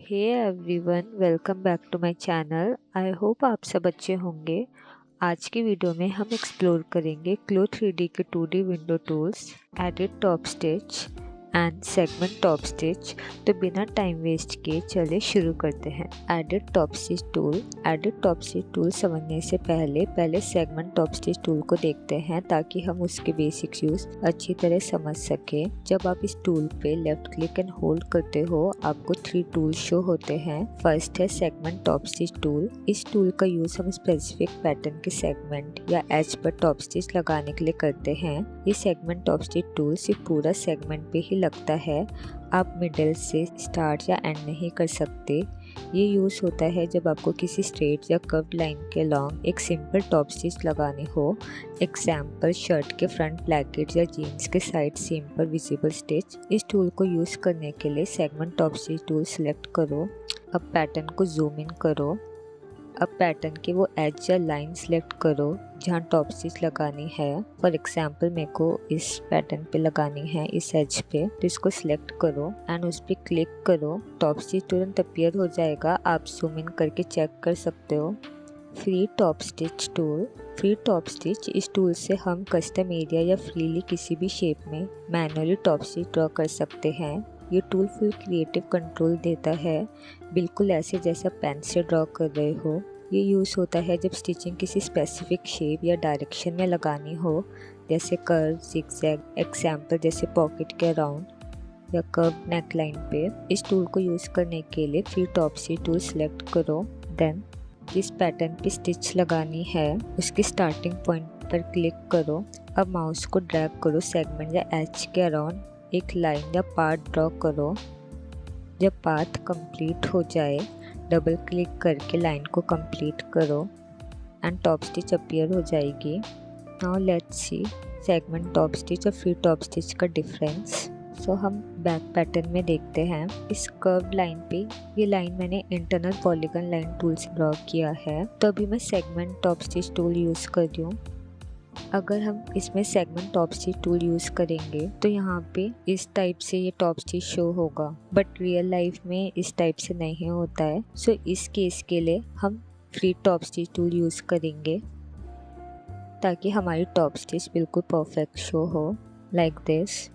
Hey everyone, welcome back to my channel. I hope आप सब अच्छे होंगे। आज की वीडियो में हम एक्सप्लोर करेंगे क्लो 3D के 2D window tools, edit top stitch and segment top stitch. तो बिना टाइम वेस्ट किए चले शुरू करते हैं। एडिट टॉप स्टिच टूल समझने से पहले सेगमेंट टॉप स्टिच टूल को देखते हैं ताकि हम उसके बेसिक्स यूज अच्छी तरह समझ सके। जब आप इस टूल पे लेफ्ट क्लिक एंड होल्ड करते हो आपको 3 टूल शो होते हैं। फर्स्ट है सेगमेंट टॉप स्टिच टूल। इस टूल का यूज हम स्पेसिफिक पैटर्न के सेगमेंट या एज पर टॉप स्टिच लगाने के लिए करते हैं। ये सेगमेंट टॉप स्टिच टूल सिर्फ पूरा सेगमेंट पे ही लगता है, आप मिडल से स्टार्ट या एंड नहीं कर सकते। ये यूज़ होता है जब आपको किसी स्ट्रेट या कर्व्ड लाइन के लॉन्ग एक सिंपल टॉप स्टिच लगाने हो। एग्जाम्पल, शर्ट के फ्रंट प्लैकेट या जीन्स के साइड सीम पर विजिबल स्टिच। इस टूल को यूज़ करने के लिए segment top stitch tool select करो। अब पैटर्न को जूम इन करो। अब पैटर्न के वो एज या लाइन सेलेक्ट करो जहाँ टॉप स्टिच लगानी है। फॉर एग्जाम्पल मेरे को इस पैटर्न पे लगानी है, इस एज पे, तो इसको सिलेक्ट करो एंड उस पर क्लिक करो। टॉप स्टिच तुरंत अपीयर हो जाएगा, आप जूम इन करके चेक कर सकते हो। फ्री टॉप स्टिच इस टूल से हम कस्टम एरिया या फ्रीली किसी भी शेप में मैनुअली टॉप स्टिच ड्रॉ कर सकते हैं। ये टूल फुल क्रिएटिव कंट्रोल देता है, बिल्कुल ऐसे जैसा पेन से ड्रॉ कर रहे हो। ये यूज़ होता है जब स्टिचिंग किसी स्पेसिफिक शेप या डायरेक्शन में लगानी हो, जैसे कर्व, जिगजैग। एग्जाम्पल जैसे पॉकेट के अराउंड या कर्व नेक लाइन पे। इस टूल को यूज़ करने के लिए free top stitch tool select करो। देन जिस पैटर्न पे स्टिच लगानी है उसके स्टार्टिंग पॉइंट पर क्लिक करो। अब माउस को ड्रैग करो, सेगमेंट या एज के अराउंड एक लाइन या पाथ ड्रॉ करो। जब पाथ कंप्लीट हो जाए डबल क्लिक करके लाइन को कंप्लीट करो एंड टॉप स्टिच अपीयर हो जाएगी। Now let's see segment top stitch और फ्री टॉप स्टिच का डिफरेंस। सो हम बैक पैटर्न में देखते हैं। इस कर्व लाइन पे ये लाइन मैंने इंटरनल पॉलीगन लाइन टूल से ड्रॉ किया है, तो अभी मैं segment top stitch tool use कर रही हूँ। अगर हम इसमें segment top stitch tool use करेंगे तो यहाँ पे इस टाइप से ये टॉप स्टिच शो होगा, बट रियल लाइफ में इस टाइप से नहीं होता है। सो इस केस के लिए हम free top stitch tool use करेंगे ताकि हमारी टॉप स्टिच बिल्कुल परफेक्ट शो हो, like this.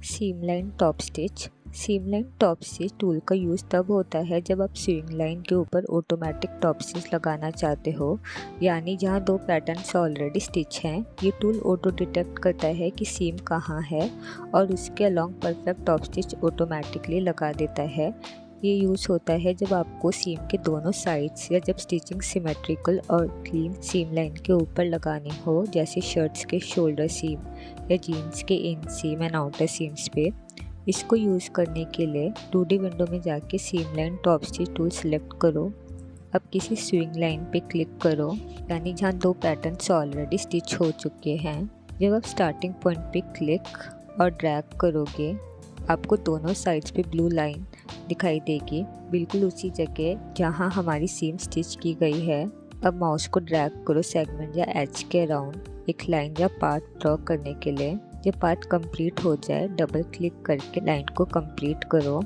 Seam line top stitch tool का यूज़ तब होता है जब आप स्विंग लाइन के ऊपर ऑटोमेटिक टॉप स्टिच लगाना चाहते हो, यानी जहाँ दो पैटर्न्स ऑलरेडी स्टिच हैं। ये टूल ऑटो डिटेक्ट करता है कि सीम कहाँ है और उसके along perfect top stitch automatically लगा देता है। ये यूज़ होता है जब आपको सीम के दोनों साइड्स या जब स्टिचिंग सिमेट्रिकल और क्लीन सीम लाइन के ऊपर लगानी हो, जैसे शर्ट्स के शोल्डर सीम या जीन्स के इन सीम एंड आउटर सीम्स पे। इसको यूज़ करने के लिए 2D विंडो में जाके seam line top stitch tool select करो। अब किसी स्विंग लाइन पे क्लिक करो, यानी जहाँ दो पैटर्न्स ऑलरेडी स्टिच हो चुके हैं। जब आप स्टार्टिंग पॉइंट पे क्लिक और ड्रैग करोगे आपको दोनों साइड्स पे ब्लू लाइन दिखाई देगी, बिल्कुल उसी जगह जहाँ हमारी सीम स्टिच की गई है। अब माउस को ड्रैग करो सेगमेंट या एज के अराउंड एक लाइन या पाथ ड्रॉ करने के लिए। जब पाथ कंप्लीट हो जाए डबल क्लिक करके लाइन को कंप्लीट करो।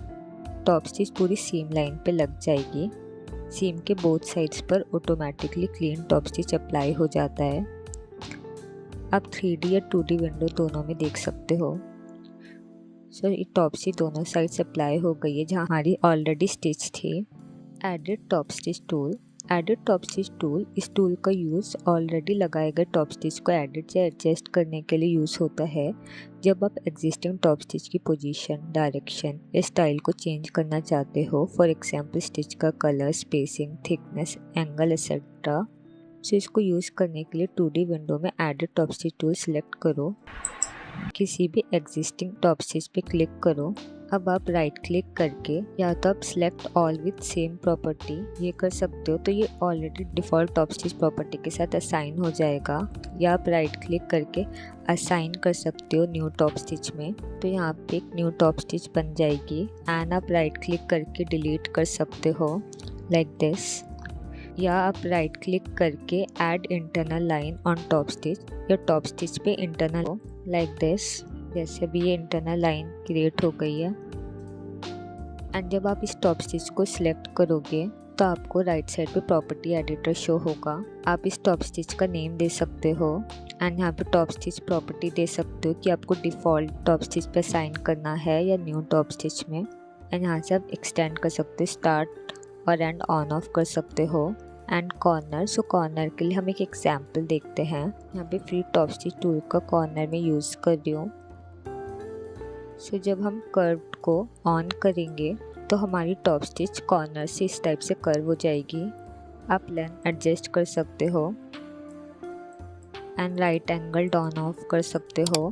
टॉप स्टिच पूरी सीम लाइन पे लग जाएगी। सीम के बोथ साइड्स पर automatically clean top stitch apply हो जाता है। आप 3D या 2D विंडो दोनों में देख सकते हो। सो ये टॉप स्टिच दोनों साइड्स अप्लाई हो गई है जहाँ हमारी ऑलरेडी स्टिच थी। एडिट टॉप स्टिच टूल इस टूल का यूज़ ऑलरेडी लगाए गए टॉप स्टिच को एडिट या एडजस्ट करने के लिए यूज़ होता है। जब आप एग्जिस्टिंग टॉप स्टिच की पोजीशन, डायरेक्शन या स्टाइल को चेंज करना चाहते हो, फॉर एग्जांपल स्टिच का colour, spacing, thickness, angle etcetera. So इसको यूज़ करने के लिए 2D विंडो में edit top stitch tool select करो। किसी भी एग्जिस्टिंग टॉप स्टिच पे क्लिक करो। अब आप राइट क्लिक करके या तो आप select all with same property ये कर सकते हो, तो ये already default top stitch property के साथ असाइन हो जाएगा, या आप राइट क्लिक करके असाइन कर सकते हो न्यू टॉप स्टिच में, तो यहाँ पे एक न्यू टॉप स्टिच बन जाएगी। एंड आप राइट क्लिक करके डिलीट कर सकते हो, लाइक दिस। या आप राइट क्लिक करके add internal line on top stitch या टॉप स्टिच पे इंटरनल हो, लाइक दिस। जैसे अभी ये इंटरनल लाइन क्रिएट हो गई है एंड जब आप इस टॉप स्टिच को सिलेक्ट करोगे तो आपको राइट साइड पे प्रॉपर्टी एडिटर शो होगा। आप इस टॉप स्टिच का नेम दे सकते हो एंड यहाँ पे टॉप स्टिच प्रॉपर्टी दे सकते हो कि आपको डिफ़ॉल्ट टॉप स्टिच पे साइन करना है या न्यू टॉप स्टिच में। एंड यहाँ से आप एक्सटेंड कर सकते हो, स्टार्ट और एंड ऑन ऑफ कर सकते हो। एंड कॉर्नर, सो कॉर्नर के लिए हम एक एग्जाम्पल देखते हैं। यहाँ पे फ्री टॉप स्टिच टूल का कॉर्नर में यूज़ कर रही हूँ। सो जब हम कर्व को ऑन करेंगे तो हमारी टॉप स्टिच कॉर्नर से इस टाइप से कर्व हो जाएगी। आप लेंथ एडजस्ट कर सकते हो and right angle on off कर सकते हो।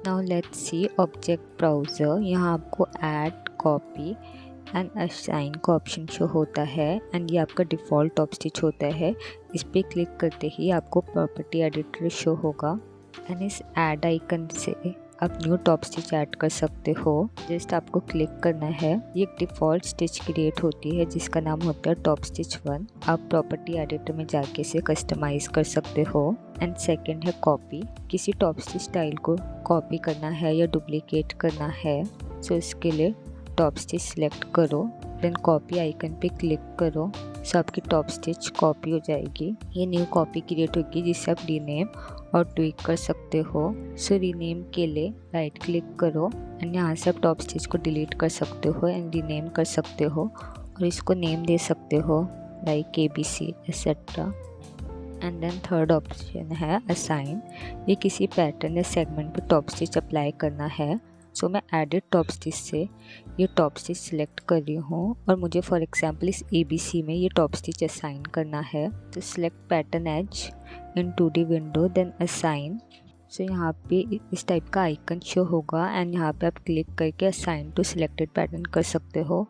Now let's C object browser. यहाँ आपको ऐड, कॉपी एंड असाइन का ऑप्शन शो होता है एंड ये आपका डिफ़ॉल्ट टॉप स्टिच होता है। इस पर क्लिक करते ही आपको प्रॉपर्टी एडिटर शो होगा एंड इस ऐड आइकन से आप न्यू टॉप स्टिच ऐड कर सकते हो। जस्ट आपको क्लिक करना है। ये एक डिफ़ॉल्ट स्टिच क्रिएट होती है जिसका नाम होता है टॉप स्टिच 1। आप प्रॉपर्टी एडिटर में जाके इसे कस्टमाइज़ कर सकते हो। एंड सेकंड है कॉपी। किसी टॉप स्टिच स्टाइल को कॉपी करना है या डुप्लीकेट करना है, सो इसके लिए टॉप स्टिच सिलेक्ट करो, देन कॉपी आइकन पे क्लिक करो, सो आपकी टॉप स्टिच कॉपी हो जाएगी। ये न्यू कॉपी क्रिएट होगी जिससे आप रीनेम और ट्विक कर सकते हो। सो रीनेम के लिए राइट क्लिक करो एंड यहाँ से आप टॉप स्टिच को डिलीट कर सकते हो एंड रीनेम कर सकते हो और इसको नेम दे सकते हो like ABC etcetera. And then third option है असाइन। ये किसी पैटर्न या सेगमेंट पे टॉप स्टिच अप्लाई करना है। सो मैं एडिट टॉप स्टिच से ये टॉप स्टिच सिलेक्ट कर रही हूँ और मुझे फॉर एग्जांपल इस ABC में ये टॉप स्टिच असाइन करना है। तो select pattern as in 2D window, then assign. So यहाँ पे इस टाइप का आइकन शो होगा एंड यहाँ पे आप क्लिक करके असाइन टू सिलेक्टेड पैटर्न कर सकते हो।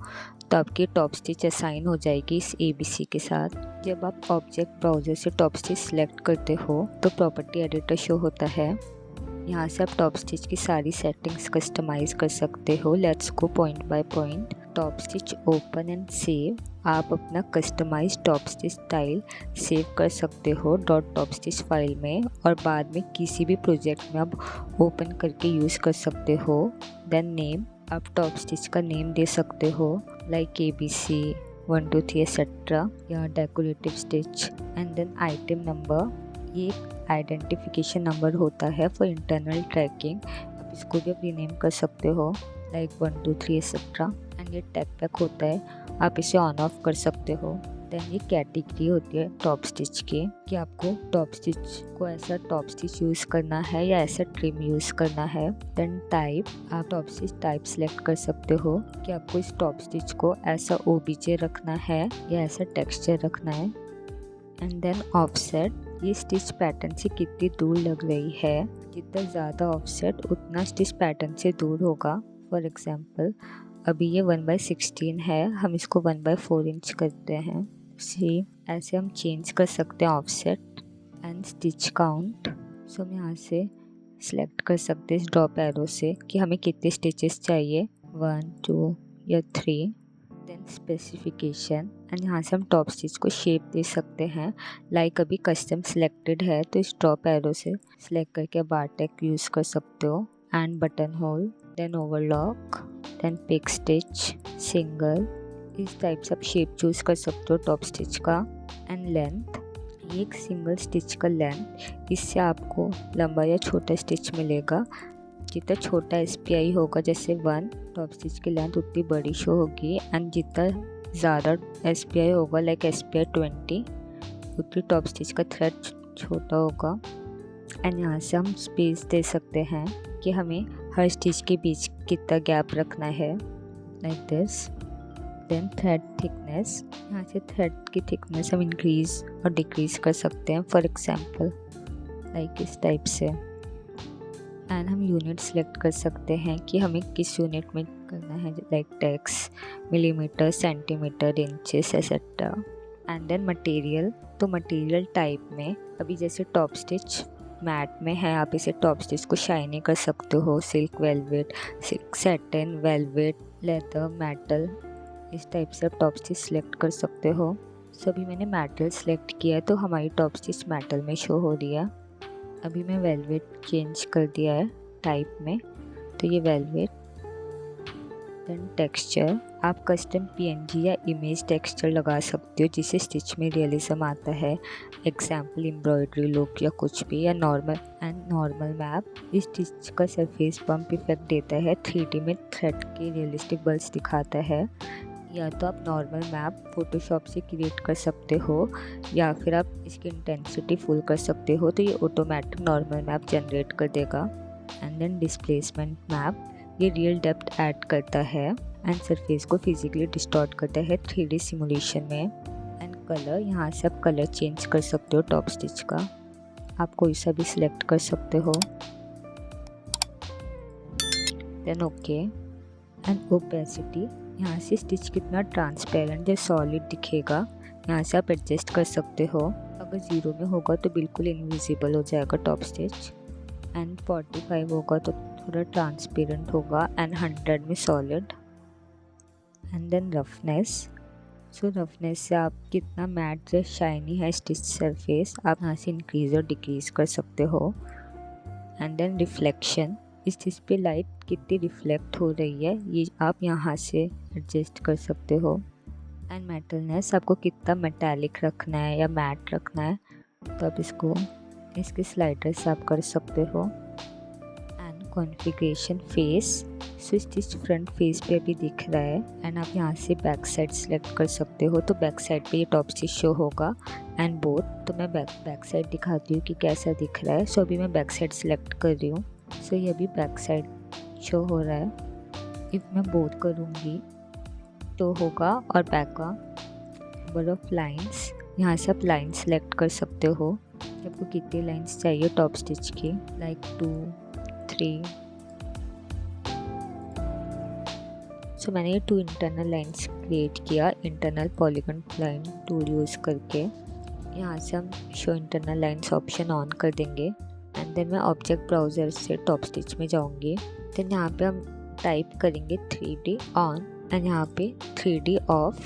तो आपकी टॉप स्टिच असाइन हो जाएगी इस ABC के साथ। जब आप ऑब्जेक्ट ब्राउज़र से टॉप स्टिच सिलेक्ट करते हो तो प्रॉपर्टी एडिटर शो होता है। यहाँ से आप टॉप स्टिच की सारी सेटिंग्स कस्टमाइज़ कर सकते हो। Let's go point by point. Top stitch open and save. आप अपना customise top stitch style save कर सकते हो डॉट टॉप स्टिच फाइल में और बाद में किसी भी प्रोजेक्ट में आप ओपन करके यूज़ कर सकते हो। देन नेम, आप टॉप स्टिच का नेम दे सकते हो लाइक ABC 1 2 3 एक्सेट्रा या decorative stitch. And then item number, ये आइडेंटिफिकेशन नंबर होता है फॉर इंटरनल ट्रैकिंग। आप इसको भी रीनेम कर सकते हो लाइक 1 2 3 एक्सेट्रा। एंड ये टैग पैक होता है, आप इसे ऑन ऑफ कर सकते हो। देन ये कैटेगरी होती है टॉप स्टिच की कि आपको टॉप स्टिच को ऐसा टॉप स्टिच यूज़ करना है या ऐसा ट्रिम यूज़ करना है। देन टाइप, आप टॉप स्टिच टाइप सेलेक्ट कर सकते हो कि आपको इस टॉप स्टिच को ऐसा OBJ रखना है या ऐसा टेक्सचर रखना है। एंड देन ऑफसेट, ये स्टिच पैटर्न से कितनी दूर लग रही है। जितना ज़्यादा ऑफसेट उतना स्टिच पैटर्न से दूर होगा। फॉर एग्जांपल अभी ये 1/16 है, हम इसको 1/4 इंच करते हैं। सी ऐसे हम चेंज कर सकते हैं ऑफसेट एंड स्टिच काउंट। सो हम यहाँ से सिलेक्ट कर सकते हैं इस ड्रॉप एरो से कि हमें कितने स्टिचेस चाहिए, 1 2 या 3। देन स्पेसिफिकेशन एंड यहाँ से हम टॉप स्टिच को शेप दे सकते हैं लाइक अभी कस्टम सिलेक्टेड है तो इस ड्रॉप एरो से सिलेक्ट करके बार टैग यूज़ कर सकते हो। And button hole, then overlock, then pick stitch, single, इस टाइप से आप शेप चूज़ कर सकते हो टॉप स्टिच का। एंड लेंथ, ये एक सिंगल स्टिच का लेंथ, इससे आपको लंबा या छोटा स्टिच मिलेगा। जितना छोटा SPI होगा जैसे 1 टॉप स्टिच की लेंथ उतनी बड़ी शो होगी एंड जितना ज़्यादा SPI होगा लाइक SPI 20 उतनी टॉप स्टिच का थ्रेड छोटा होगा। एंड यहाँ से हम स्पेस दे सकते हैं कि हमें हर स्टिच के बीच कितना गैप रखना है like this. Then thread thickness, यहाँ से थ्रेड की थिकनेस हम इंक्रीज़ और डिक्रीज़ कर सकते हैं फॉर एग्जांपल लाइक इस टाइप से। एंड हम यूनिट सेलेक्ट कर सकते हैं कि हमें किस यूनिट में करना है like tex, millimetre, centimetre, inches etcetera. And then material, तो मटेरियल टाइप में अभी जैसे टॉप स्टिच मैट में है, आप इसे टॉप स्टिच को शाइनी कर सकते हो, silk velvet, silk satin, velvet, leather, metal, इस टाइप से आप टॉप स्टिच सेलेक्ट कर सकते हो। सभी मैंने मेटल सेलेक्ट किया है तो हमारी टॉप स्टिच मेटल में शो हो रही है। अभी मैं वेलवेट चेंज कर दिया है टाइप में, तो ये वेलवेट। देन टेक्सचर, आप कस्टम पीएनजी या इमेज टेक्सचर लगा सकते हो जिससे स्टिच में रियलिज्म आता है। एग्जाम्पल एम्ब्रॉयडरी लुक या कुछ भी, या नॉर्मल मैप। इस स्टिच का सरफेस बम्प इफेक्ट देता है, 3D में थ्रेड के रियलिस्टिक बल्स दिखाता है। या तो आप नॉर्मल मैप फोटोशॉप से क्रिएट कर सकते हो या फिर आप इसकी इंटेंसिटी फुल कर सकते हो, तो ये ऑटोमेटिक नॉर्मल मैप जनरेट कर देगा। एंड देन डिस्प्लेसमेंट मैप, ये रियल डेप्थ ऐड करता है एंड सरफेस को फिजिकली डिस्टॉर्ट करता है 3D सिमुलेशन में। एंड कलर, यहाँ से आप कलर चेंज कर सकते हो टॉप स्टिच का, आप कोई सा भी सिलेक्ट कर सकते हो। Then okay. एंड ओपेसिटी, यहाँ से स्टिच कितना ट्रांसपेरेंट या सॉलिड दिखेगा, यहाँ से आप एडजस्ट कर सकते हो। अगर 0 में होगा तो बिल्कुल इनविजिबल हो जाएगा टॉप स्टिच, एंड 45 होगा तो थोड़ा ट्रांसपेरेंट होगा, एंड 100 में solid. And then roughness, so roughness से आप कितना मैट या शाइनी है स्टिच सरफेस, आप यहाँ से इंक्रीज और डिक्रीज कर सकते हो। एंड देन रिफ्लेक्शन, इस चीज़ पे लाइट कितनी रिफ्लेक्ट हो रही है ये आप यहाँ से एडजस्ट कर सकते हो। एंड मेटलनेस, आपको कितना मेटालिक रखना है या मैट रखना है तो आप इसके स्लाइडर से आप कर सकते हो। And configuration face, so stitch front face पे अभी दिख रहा है एंड आप यहाँ से बैक साइड सेलेक्ट कर सकते हो, तो बैक साइड पे ये टॉप स्टिच शो होगा। एंड बोथ, तो मैं बैक साइड दिखाती हूँ कि कैसा दिख रहा है। सो अभी मैं बैक साइड सेलेक्ट कर रही हूँ, सो ये अभी बैक साइड शो हो रहा है। इफ मैं बोथ करूँगी तो होगा, और बैक का नंबर ऑफ लाइंस, यहाँ से आप लाइन सेलेक्ट कर सकते हो कि आपको कितनी लाइंस चाहिए टॉप स्टिच की, लाइक 2, 3। सो मैंने ये 2 इंटरनल लाइंस क्रिएट किया internal polygon line tool use करके। यहाँ से हम show internal lines option on कर देंगे एंड देन मैं ऑब्जेक्ट ब्राउज़र से टॉप स्टिच में जाऊँगी। देन यहाँ पे हम टाइप करेंगे 3D ऑन एंड यहाँ पे 3D ऑफ,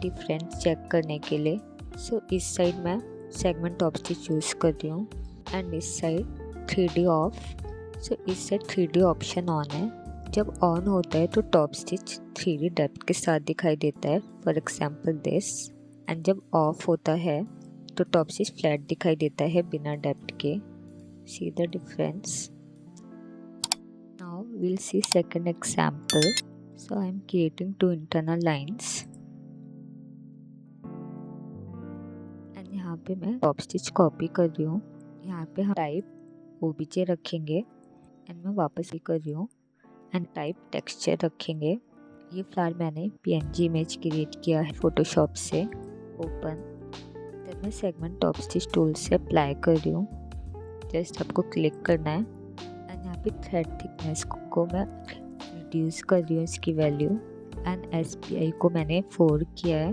डिफरेंस चेक करने के लिए। सो इस साइड मैं सेगमेंट टॉप स्टिच यूज़ कर रही हूँ एंड इस साइड 3D ऑफ। सो इस साइड 3D ऑप्शन ऑन है, जब ऑन होता है तो टॉप स्टिच 3D डेप्थ के साथ दिखाई देता है, फॉर एग्जाम्पल दिस। एंड जब ऑफ होता है तो टॉप स्टिच फ्लैट दिखाई देता है बिना डेप्थ के। See the difference. Now we'll see second example. So I am creating 2 internal lines and यहाँ पे मैं टॉप स्टिच कॉपी कर रही हूँ। यहाँ पे हम टाइप OBJ रखेंगे एंड मैं वापस भी कर रही हूँ एंड टाइप टेक्सचर रखेंगे। ये फ्लावर मैंने PNG इमेज क्रिएट किया है फोटोशॉप से, ओपन। देन मैं सेगमेंट टॉप स्टिच टूल से अप्लाई कर रही हूँ, जस्ट आपको क्लिक करना है एंड यहाँ पे थ्रेड थिकनेस को मैं रिड्यूस कर रही हूँ इसकी वैल्यू, एंड SPI को मैंने 4 किया है।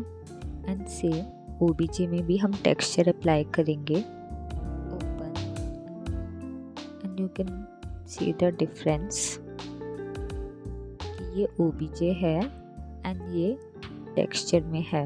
एंड सेम OBJ में भी हम टेक्सचर अप्लाई करेंगे, open. And you can see the difference कि ये OBJ है एंड ये टेक्सचर में है।